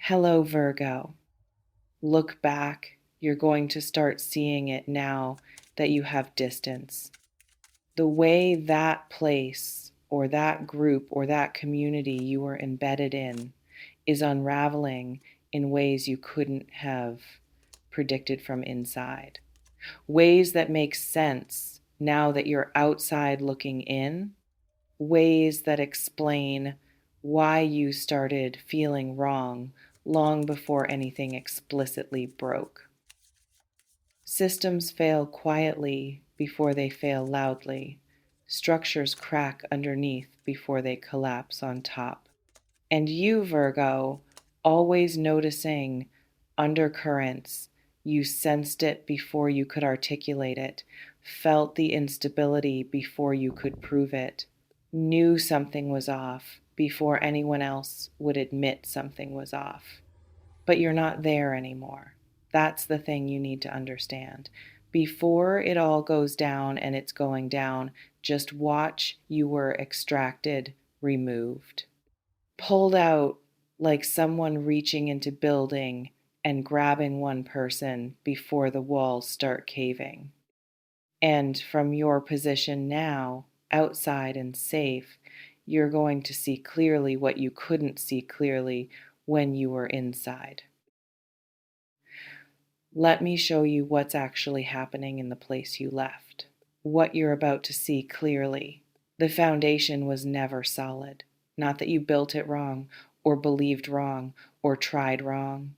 Hello, Virgo. Look back. You're going to start seeing it now that you have distance. The way that place or that group or that community you were embedded in is unraveling in ways you couldn't have predicted from inside. Ways that make sense now that you're outside looking in. Ways that explain why you started feeling wrong long before anything explicitly broke. Systems fail quietly before they fail loudly. Structures crack underneath before they collapse on top. And you, Virgo, always noticing undercurrents, you sensed it before you could articulate it, felt the instability before you could prove it, knew something was off before anyone else would admit something was off. But you're not there anymore. That's the thing you need to understand. Before it all goes down, and it's going down, just watch you were extracted, removed, pulled out like someone reaching into building and grabbing one person before the walls start caving. And from your position now, outside and safe, you're going to see clearly what you couldn't see clearly when you were inside. Let me show you what's actually happening in the place you left, what you're about to see clearly. The foundation was never solid. Not that you built it wrong, or believed wrong, or tried wrong,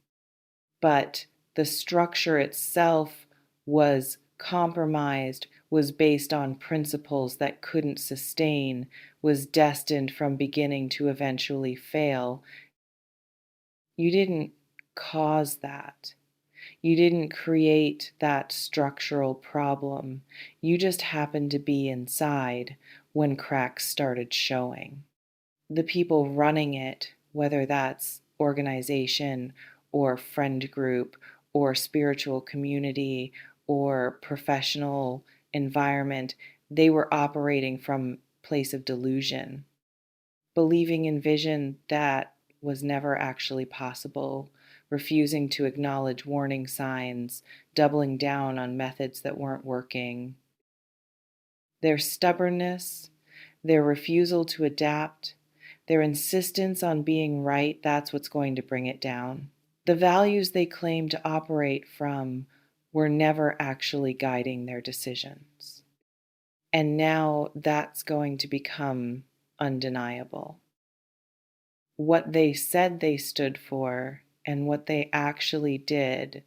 but the structure itself was compromised, was based on principles that couldn't sustain, was destined from beginning to eventually fail. You didn't cause that. You didn't create that structural problem. You just happened to be inside when cracks started showing. The people running it, whether that's organization or friend group or spiritual community or professional environment, they were operating from a place of delusion, believing in vision that was never actually possible, refusing to acknowledge warning signs, doubling down on methods that weren't working. Their stubbornness, their refusal to adapt, their insistence on being right, that's what's going to bring it down. The values they claim to operate from were never actually guiding their decisions. And now that's going to become undeniable. What they said they stood for and what they actually did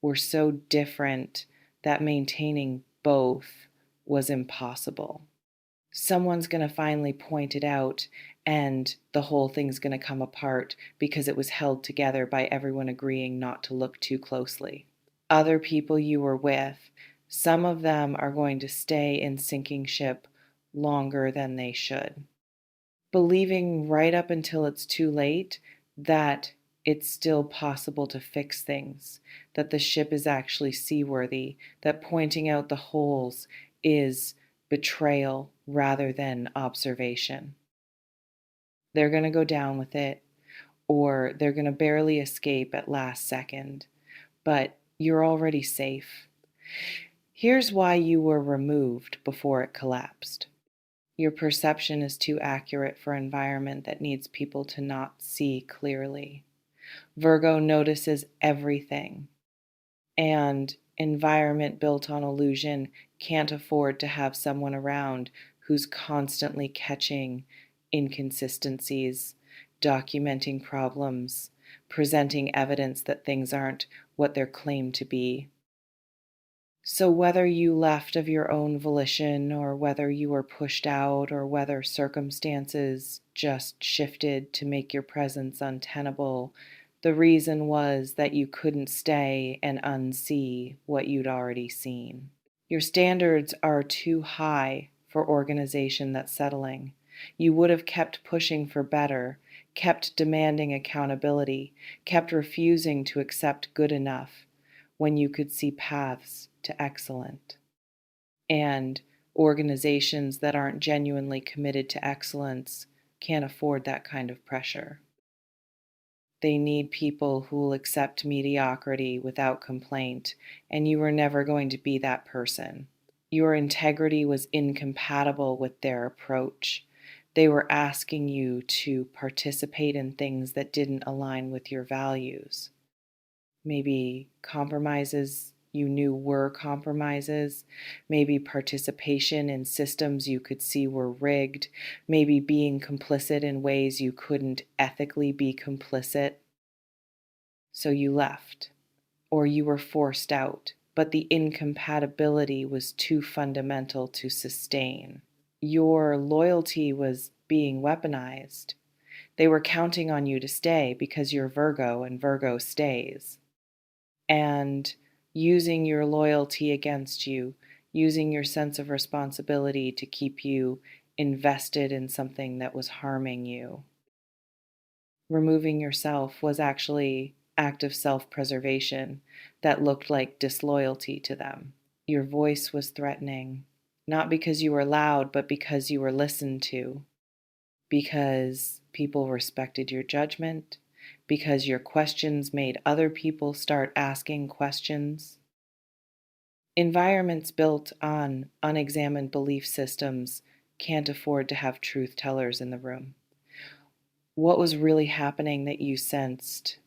were so different that maintaining both was impossible. Someone's going to finally point it out, and the whole thing's going to come apart because it was held together by everyone agreeing not to look too closely. Other people you were with, some of them are going to stay in sinking ship longer than they should, believing right up until it's too late that it's still possible to fix things, that the ship is actually seaworthy, that pointing out the holes is betrayal rather than observation. They're going to go down with it, or they're going to barely escape at last second, but you're already safe. Here's why you were removed before it collapsed. Your perception is too accurate for an environment that needs people to not see clearly. Virgo notices everything, and environment built on illusion can't afford to have someone around who's constantly catching inconsistencies, documenting problems, presenting evidence that things aren't what they're claimed to be. So, whether you left of your own volition, or whether you were pushed out, or whether circumstances just shifted to make your presence untenable, the reason was that you couldn't stay and unsee what you'd already seen. Your standards are too high for organization that's settling. You would have kept pushing for better, kept demanding accountability, kept refusing to accept good enough when you could see paths to excellent. And organizations that aren't genuinely committed to excellence can't afford that kind of pressure. They need people who will accept mediocrity without complaint, and you were never going to be that person. Your integrity was incompatible with their approach. They were asking you to participate in things that didn't align with your values. Maybe compromises you knew were compromises, maybe participation in systems you could see were rigged, maybe being complicit in ways you couldn't ethically be complicit. So you left, or you were forced out, but the incompatibility was too fundamental to sustain. Your loyalty was being weaponized. They were counting on you to stay because you're Virgo and Virgo stays. And using your loyalty against you, using your sense of responsibility to keep you invested in something that was harming you. Removing yourself was actually act of self-preservation that looked like disloyalty to them. Your voice was threatening, not because you were loud, but because you were listened to, because people respected your judgment, because your questions made other people start asking questions. Environments built on unexamined belief systems can't afford to have truth tellers in the room. What was really happening that you sensed?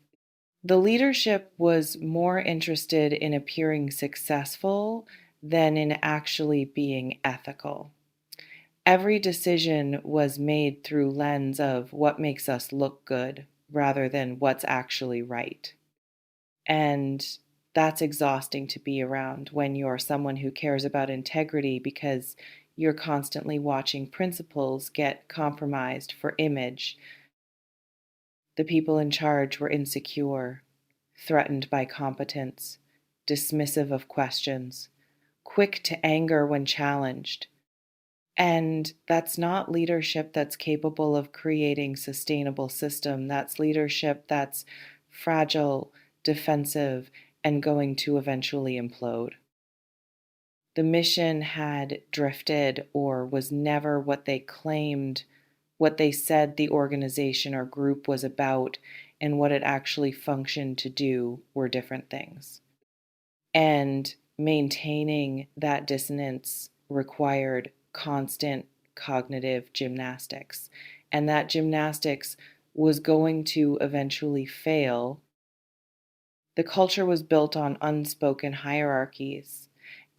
The leadership was more interested in appearing successful than in actually being ethical. Every decision was made through lens of what makes us look good rather than what's actually right. And that's exhausting to be around when you're someone who cares about integrity because you're constantly watching principles get compromised for image. The people in charge were insecure, threatened by competence, dismissive of questions, quick to anger when challenged. And that's not leadership that's capable of creating sustainable system. That's leadership that's fragile, defensive, and going to eventually implode. The mission had drifted or was never what they claimed, what they said the organization or group was about, and what it actually functioned to do were different things. And maintaining that dissonance required constant cognitive gymnastics. And that gymnastics was going to eventually fail. The culture was built on unspoken hierarchies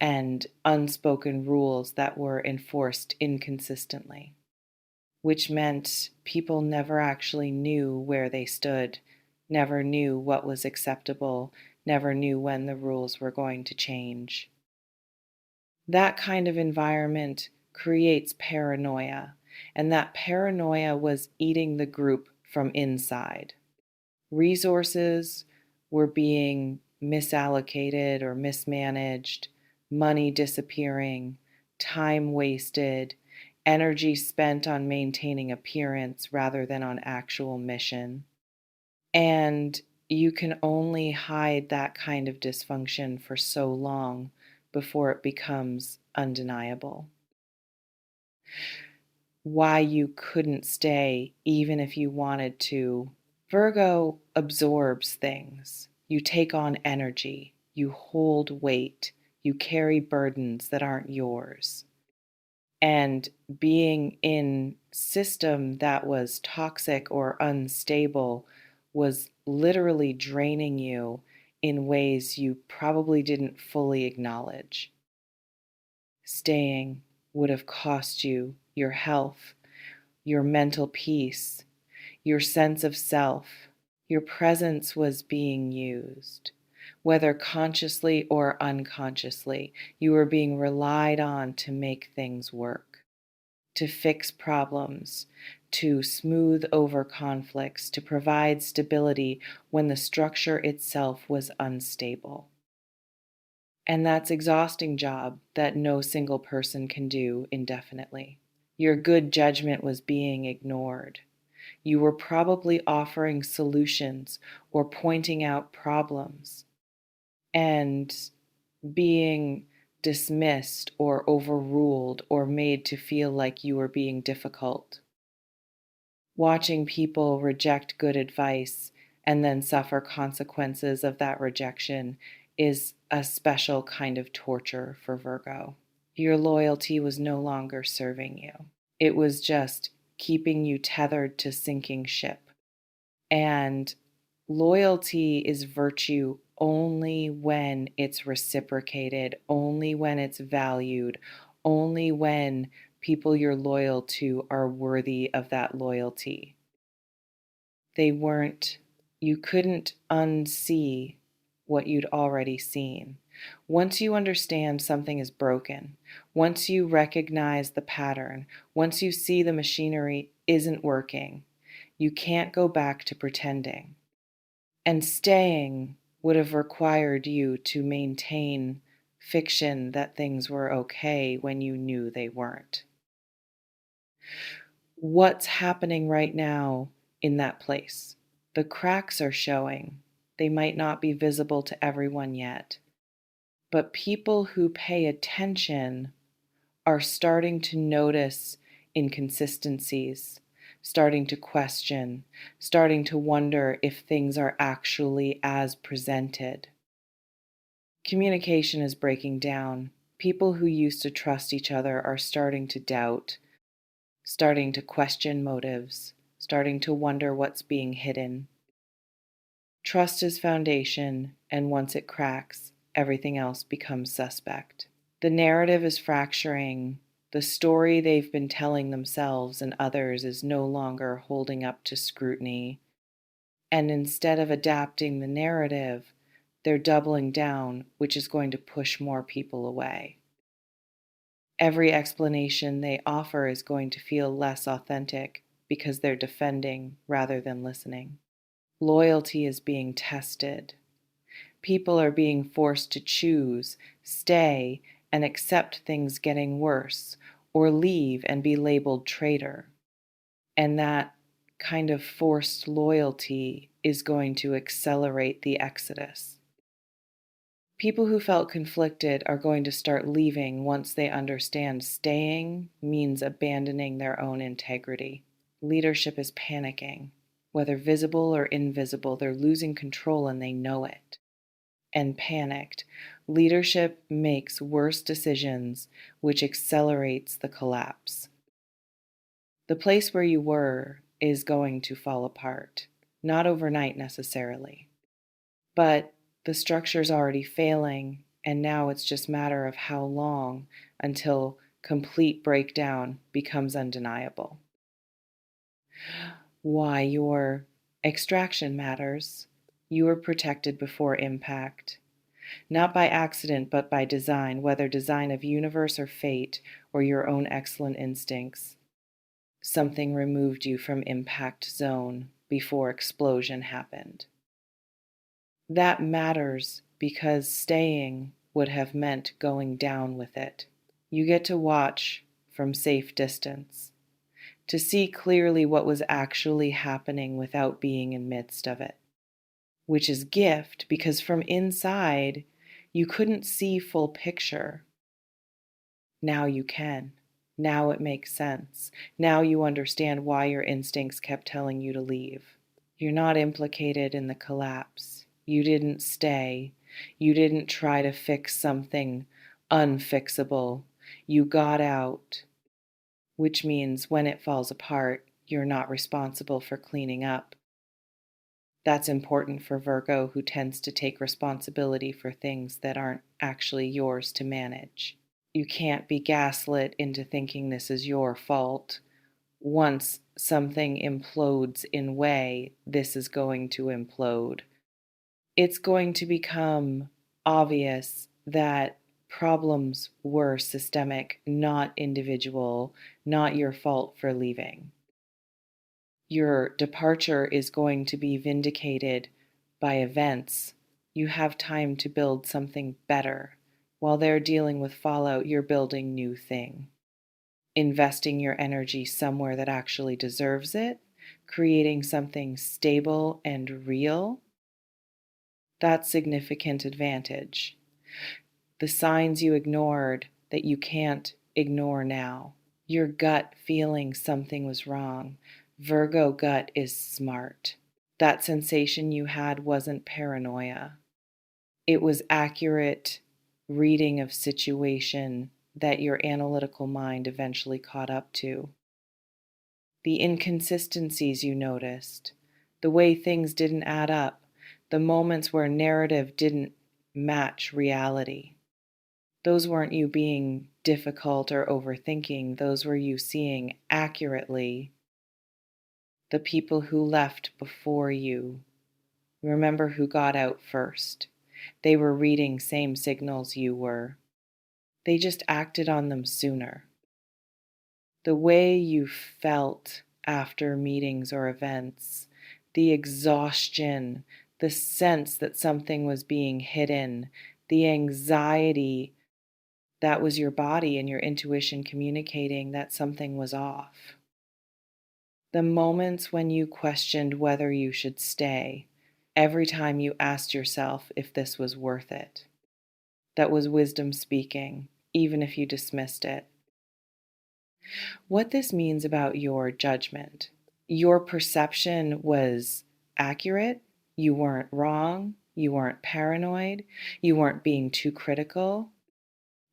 and unspoken rules that were enforced inconsistently, which meant people never actually knew where they stood, never knew what was acceptable, never knew when the rules were going to change. That kind of environment creates paranoia, and that paranoia was eating the group from inside. Resources were being misallocated or mismanaged, money disappearing, time wasted, energy spent on maintaining appearance rather than on actual mission. And you can only hide that kind of dysfunction for so long before it becomes undeniable. Why you couldn't stay even if you wanted to. Virgo absorbs things. You take on energy. You hold weight. You carry burdens that aren't yours. And being in system that was toxic or unstable was literally draining you in ways you probably didn't fully acknowledge. Staying would have cost you your health, your mental peace, your sense of self. Your presence was being used. Whether consciously or unconsciously, you were being relied on to make things work, to fix problems, to smooth over conflicts, to provide stability when the structure itself was unstable. And that's exhausting job that no single person can do indefinitely. Your good judgment was being ignored. You were probably offering solutions or pointing out problems and being dismissed or overruled or made to feel like you were being difficult. Watching people reject good advice and then suffer consequences of that rejection is a special kind of torture for Virgo. Your loyalty was no longer serving you. It was just keeping you tethered to sinking ship. And loyalty is virtue only when it's reciprocated, only when it's valued, only when people you're loyal to are worthy of that loyalty. They weren't, you couldn't unsee what you'd already seen. Once you understand something is broken, once you recognize the pattern, once you see the machinery isn't working, you can't go back to pretending. And staying would have required you to maintain fiction that things were okay when you knew they weren't. What's happening right now in that place? The cracks are showing. They might not be visible to everyone yet, but people who pay attention are starting to notice inconsistencies, starting to question, starting to wonder if things are actually as presented. Communication is breaking down. People who used to trust each other are starting to doubt, starting to question motives, starting to wonder what's being hidden. Trust is foundation, and once it cracks, everything else becomes suspect. The narrative is fracturing. The story they've been telling themselves and others is no longer holding up to scrutiny. And instead of adapting the narrative, they're doubling down, which is going to push more people away. Every explanation they offer is going to feel less authentic because they're defending rather than listening. Loyalty is being tested. People are being forced to choose, stay, and accept things getting worse, or leave and be labeled traitor. And that kind of forced loyalty is going to accelerate the exodus. People who felt conflicted are going to start leaving once they understand staying means abandoning their own integrity. Leadership is panicking. Whether visible or invisible, they're losing control and they know it. And panicked, leadership makes worse decisions, which accelerates the collapse. The place where you were is going to fall apart, not overnight necessarily, but the structure's already failing, and now it's just a matter of how long until complete breakdown becomes undeniable. Why your extraction matters. You were protected before impact. Not by accident, but by design, whether design of universe or fate, or your own excellent instincts. Something removed you from impact zone before explosion happened. That matters because staying would have meant going down with it. You get to watch from safe distance, to see clearly what was actually happening without being in midst of it. Which is gift because from inside, you couldn't see full picture. Now you can. Now it makes sense. Now you understand why your instincts kept telling you to leave. You're not implicated in the collapse. You didn't stay. You didn't try to fix something unfixable. You got out, which means when it falls apart, you're not responsible for cleaning up. That's important for Virgo, who tends to take responsibility for things that aren't actually yours to manage. You can't be gaslit into thinking this is your fault. Once something implodes in way, this is going to implode. It's going to become obvious that problems were systemic, not individual, not your fault for leaving. Your departure is going to be vindicated by events. You have time to build something better. While they're dealing with fallout, you're building new thing. Investing your energy somewhere that actually deserves it, creating something stable and real. That's significant advantage. The signs you ignored that you can't ignore now. Your gut feeling something was wrong. Virgo gut is smart. That sensation you had wasn't paranoia. It was accurate reading of situation that your analytical mind eventually caught up to. The inconsistencies you noticed, the way things didn't add up, the moments where narrative didn't match reality. Those weren't you being difficult or overthinking, those were you seeing accurately the people who left before you. Remember who got out first. They were reading same signals you were. They just acted on them sooner. The way you felt after meetings or events, the exhaustion, the sense that something was being hidden, the anxiety, that was your body and your intuition communicating that something was off. The moments when you questioned whether you should stay, every time you asked yourself if this was worth it. That was wisdom speaking, even if you dismissed it. What this means about your judgment: your perception was accurate, you weren't wrong, you weren't paranoid, you weren't being too critical.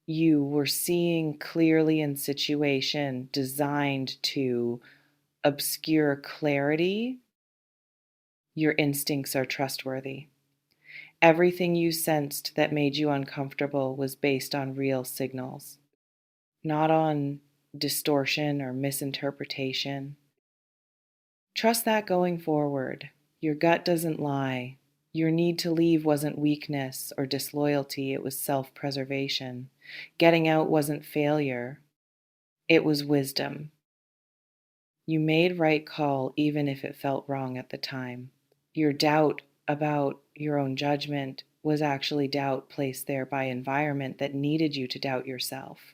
You were seeing clearly in situation designed to obscure clarity. Your instincts are trustworthy. Everything you sensed that made you uncomfortable was based on real signals, not on distortion or misinterpretation. Trust that going forward. Your gut doesn't lie. Your need to leave wasn't weakness or disloyalty, it was self preservation. Getting out wasn't failure, it was wisdom. You made right call even if it felt wrong at the time. Your doubt about your own judgment was actually doubt placed there by environment that needed you to doubt yourself.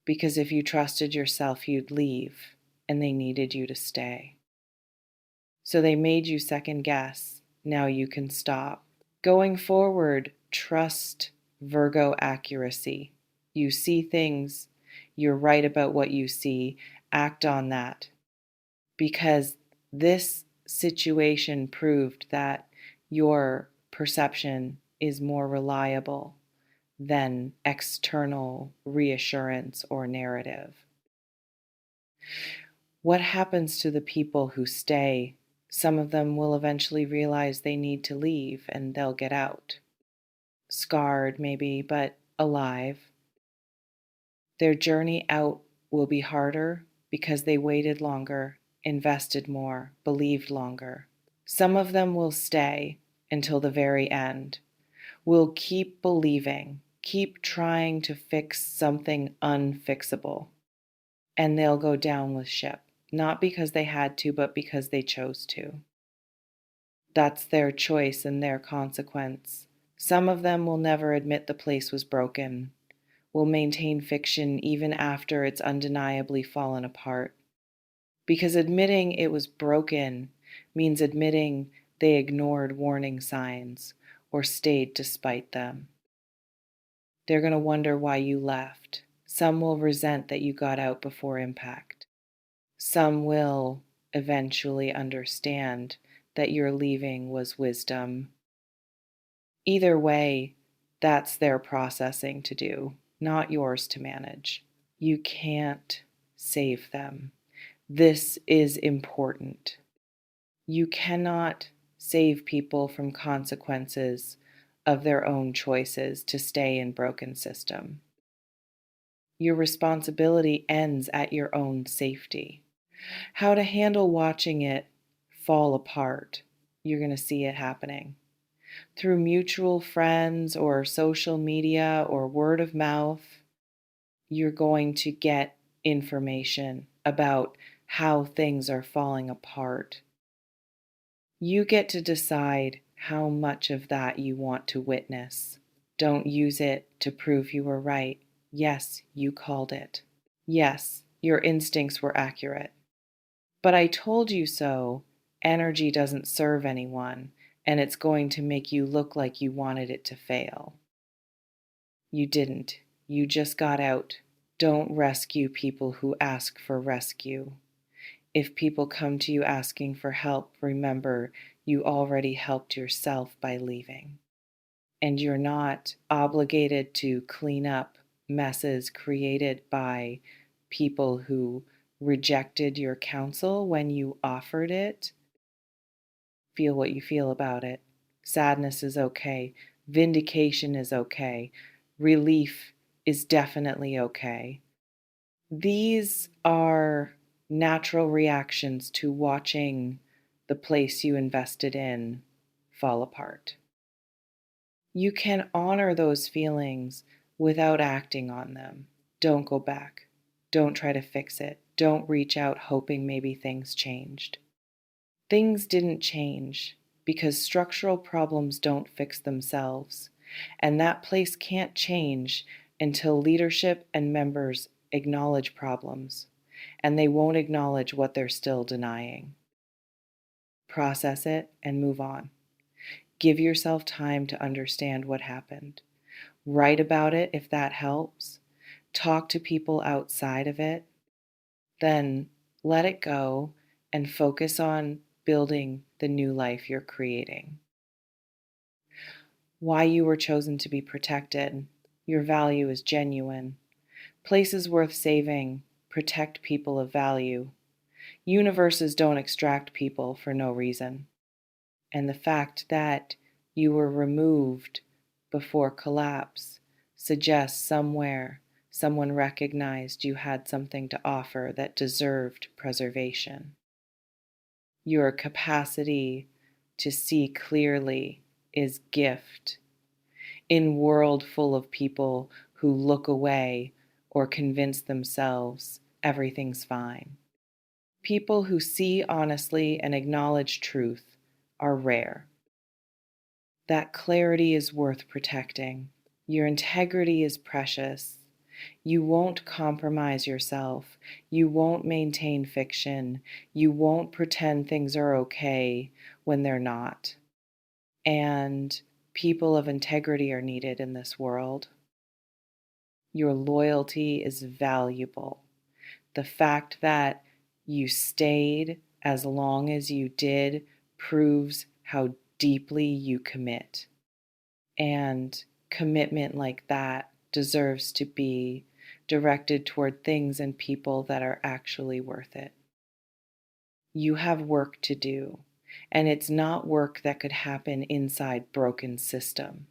Because if you trusted yourself, you'd leave, and they needed you to stay. So they made you second guess. Now you can stop. Going forward, trust Virgo accuracy. You see things, you're right about what you see, act on that. Because this situation proved that your perception is more reliable than external reassurance or narrative. What happens to the people who stay? Some of them will eventually realize they need to leave and they'll get out. Scarred, maybe, but alive. Their journey out will be harder because they waited longer, invested more, believed longer. Some of them will stay until the very end, will keep believing, keep trying to fix something unfixable, and they'll go down with ship, not because they had to, but because they chose to. That's their choice and their consequence. Some of them will never admit the place was broken, will maintain fiction even after it's undeniably fallen apart. Because admitting it was broken means admitting they ignored warning signs or stayed despite them. They're going to wonder why you left. Some will resent that you got out before impact. Some will eventually understand that your leaving was wisdom. Either way, that's their processing to do, not yours to manage. You can't save them. This is important. You cannot save people from consequences of their own choices to stay in broken system. Your responsibility ends at your own safety. How to handle watching it fall apart. You're going to see it happening. Through mutual friends or social media or word of mouth, you're going to get information about how things are falling apart. You get to decide how much of that you want to witness. Don't use it to prove you were right. Yes, you called it. Yes, your instincts were accurate. But I told you so. Energy doesn't serve anyone, and it's going to make you look like you wanted it to fail. You didn't. You just got out. Don't rescue people who ask for rescue. If people come to you asking for help, remember you already helped yourself by leaving. And you're not obligated to clean up messes created by people who rejected your counsel when you offered it. Feel what you feel about it. Sadness is okay. Vindication is okay. Relief is definitely okay. These are natural reactions to watching the place you invested in fall apart. You can honor those feelings without acting on them. Don't go back. Don't try to fix it. Don't reach out hoping maybe things changed. Things didn't change because structural problems don't fix themselves, and that place can't change until leadership and members acknowledge problems, and they won't acknowledge what they're still denying. Process it and move on. Give yourself time to understand what happened. Write about it if that helps. Talk to people outside of it. Then let it go and focus on building the new life you're creating. Why you were chosen to be protected. Your value is genuine. Places worth saving protect people of value. Universes don't extract people for no reason. And the fact that you were removed before collapse suggests somewhere someone recognized you had something to offer that deserved preservation. Your capacity to see clearly is gift in world full of people who look away or convince themselves everything's fine. People who see honestly and acknowledge truth are rare. That clarity is worth protecting. Your integrity is precious. You won't compromise yourself. You won't maintain fiction. You won't pretend things are okay when they're not. And people of integrity are needed in this world. Your loyalty is valuable. The fact that you stayed as long as you did proves how deeply you commit. And commitment like that deserves to be directed toward things and people that are actually worth it. You have work to do, and it's not work that could happen inside broken system.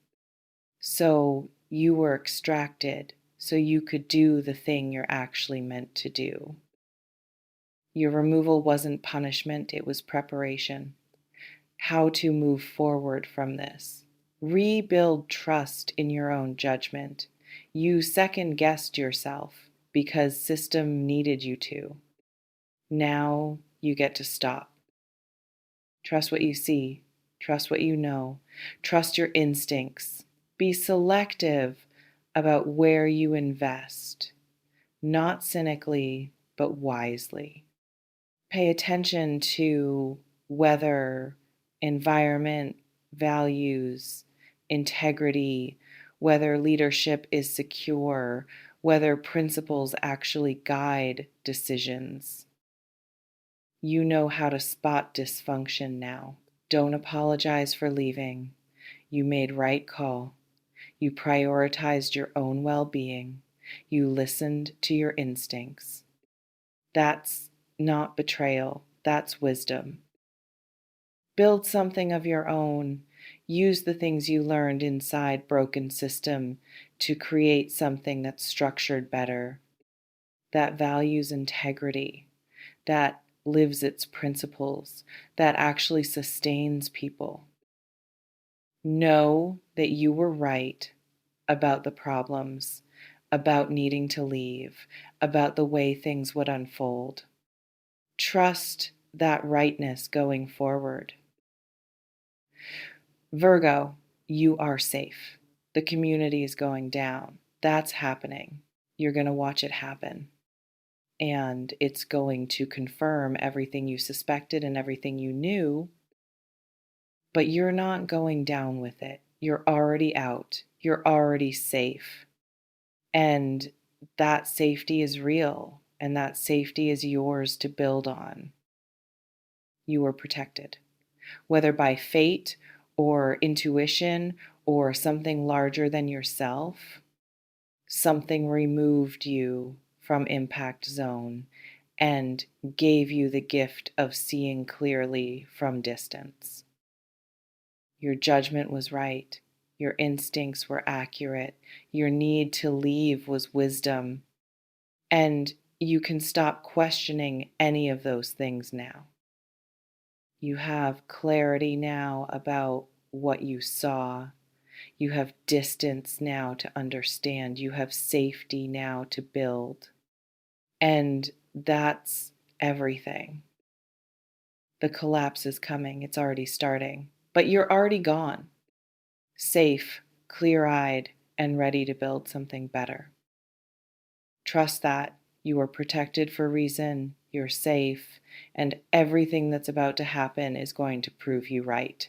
So you were extracted so you could do the thing you're actually meant to do. Your removal wasn't punishment, it was preparation. How to move forward from this. Rebuild trust in your own judgment. You second guessed yourself because system needed you to. Now you get to stop. Trust what you see. Trust what you know. Trust your instincts. Be selective about where you invest, not cynically, but wisely. Pay attention to whether environment, values, integrity, whether leadership is secure, whether principles actually guide decisions. You know how to spot dysfunction now. Don't apologize for leaving. You made right call. You prioritized your own well-being. You listened to your instincts. That's not betrayal. That's wisdom. Build something of your own. Use the things you learned inside broken system to create something that's structured better, that values integrity, that lives its principles, that actually sustains people. Know that you were right about the problems, about needing to leave, about the way things would unfold. Trust that rightness going forward. Virgo, you are safe. The community is going down. That's happening. You're going to watch it happen. And it's going to confirm everything you suspected and everything you knew, but you're not going down with it. You're already out. You're already safe. And that safety is real, and that safety is yours to build on. you were protected, whether by fate or intuition or something larger than yourself. Something removed you from impact zone and gave you the gift of seeing clearly from distance. Your judgment was right. Your instincts were accurate. Your need to leave was wisdom. And you can stop questioning any of those things now. You have clarity now about what you saw. You have distance now to understand. You have safety now to build. And that's everything. The collapse is coming. It's already starting. But you're already gone. Safe, clear-eyed, and ready to build something better. Trust that you are protected for a reason, you're safe, and everything that's about to happen is going to prove you right.